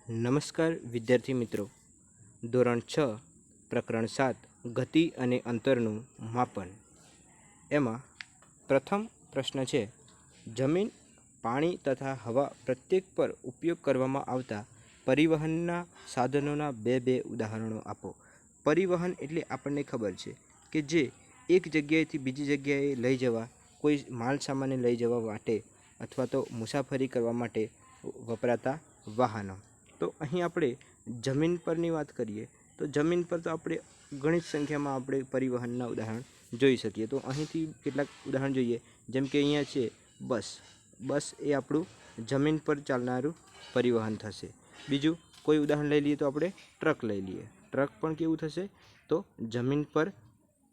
નમસ્કાર વિદ્યાર્થી મિત્રો, ધોરણ 6 પ્રકરણ 7 ગતિ અને અંતરનું માપન. એમાં પ્રથમ પ્રશ્ન છે, જમીન, પાણી તથા હવા પ્રત્યેક પર ઉપયોગ કરવામાં આવતા પરિવહનના સાધનોના બે ઉદાહરણો આપો. પરિવહન એટલે આપણને ખબર છે કે જે એક જગ્યાએથી બીજી જગ્યાએ લઈ જવા, કોઈ માલ સામાનને લઈ જવા માટે અથવા તો મુસાફરી કરવા માટે વપરાતા વાહનો. તો અહીં આપણે જમીન પરની વાત કરીએ તો જમીન પર તો આપણે ઘણી સંખ્યામાં આપણે પરિવહનના ઉદાહરણ જોઈ શકીએ. તો અહીંથી કેટલાક ઉદાહરણ જોઈએ, જેમ કે અહીંયા છે બસ. બસ એ આપણું જમીન પર ચાલનારું પરિવહન થશે. બીજું કોઈ ઉદાહરણ લઈ લઈએ તો આપણે ટ્રક લઈ લઈએ. ટ્રક પણ કેવું થશે? તો જમીન પર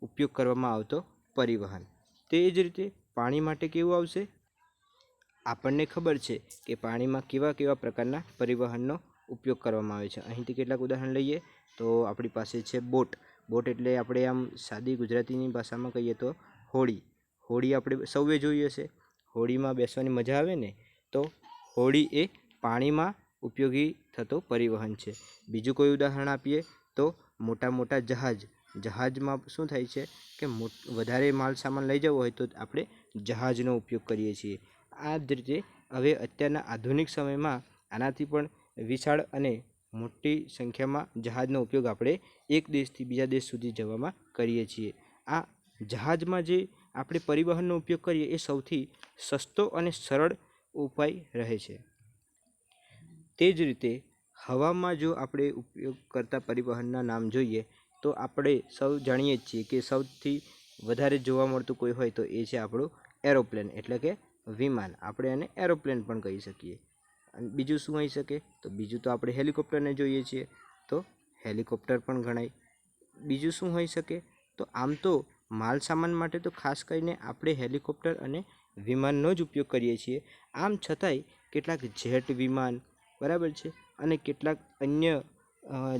ઉપયોગ કરવામાં આવતો પરિવહન. તે જ રીતે પાણી માટે કેવું આવશે? આપણને ખબર છે કે પાણીમાં કેવા કેવા પ્રકારના પરિવહનનો ઉપયોગ કરવામાં આવે છે. અહીંથી કેટલાક ઉદાહરણ લઈએ તો આપણી પાસે છે બોટ. બોટ એટલે આપણે આમ સાદી ગુજરાતીની ભાષામાં કહીએ તો હોડી. હોડી આપણે સૌએ જોઈ હશે. હોડીમાં બેસવાની મજા આવે ને. તો હોડી એ પાણીમાં ઉપયોગી થતો પરિવહન છે. બીજું કોઈ ઉદાહરણ આપીએ તો મોટા મોટા જહાજ. જહાજમાં શું થાય છે કે વધારે માલ સામાન લઈ જવો હોય તો આપણે જહાજનો ઉપયોગ કરીએ છીએ. આ જ રીતે હવે અત્યારના આધુનિક સમયમાં આનાથી પણ વિશાળ અને મોટી સંખ્યામાં જહાજનો ઉપયોગ આપણે એક દેશથી બીજા દેશ સુધી જવામાં કરીએ છીએ. આ જહાજમાં જે આપણે પરિવહનનો ઉપયોગ કરીએ એ સૌથી સસ્તો અને સરળ ઉપાય રહે છે. તે જ રીતે હવામાં જો આપણે ઉપયોગ કરતા પરિવહનના નામ જોઈએ તો આપણે સૌ જાણીએ જ છીએ કે સૌથી વધારે જોવા મળતું કોઈ હોય તો એ છે આપણું એરોપ્લેન, એટલે કે વિમાન. આપણે એને એરોપ્લેન પણ કહી શકીએ. અને બીજું શું હોઈ શકે? તો બીજું તો આપણે હેલિકોપ્ટરને જોઈએ છીએ, તો હેલિકોપ્ટર પણ ગણાય. બીજું શું હોઈ શકે? તો આમ તો માલ સામાન માટે તો ખાસ કરીને આપણે હેલિકોપ્ટર અને વિમાનનો જ ઉપયોગ કરીએ છીએ. આમ છતાંય કેટલાક જેટ વિમાન, બરાબર છે, અને કેટલાક અન્ય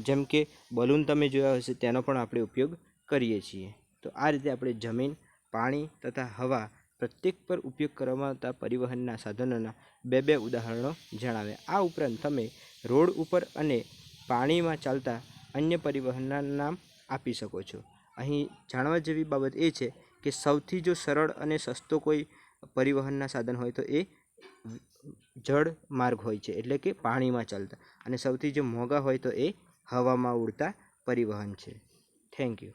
જેમ કે બલૂન તમે જોયા હશે તેનો પણ આપણે ઉપયોગ કરીએ છીએ. તો આ રીતે આપણે જમીન, પાણી તથા હવા પ્રત્યેક પર ઉપયોગ કરવામાં આવતા પરિવહનના સાધનોના બે ઉદાહરણો જણાવ્યા. આ ઉપરાંત તમે રોડ ઉપર અને પાણીમાં ચાલતા અન્ય પરિવહનના નામ આપી શકો છો. અહીં જાણવા જેવી બાબત એ છે કે સૌથી જો સરળ અને સસ્તો કોઈ પરિવહનના સાધન હોય તો એ જળ માર્ગ હોય છે, એટલે કે પાણીમાં ચાલતા. અને સૌથી જો મોંઘા હોય તો એ હવામાં ઉડતા પરિવહન છે. Thank you.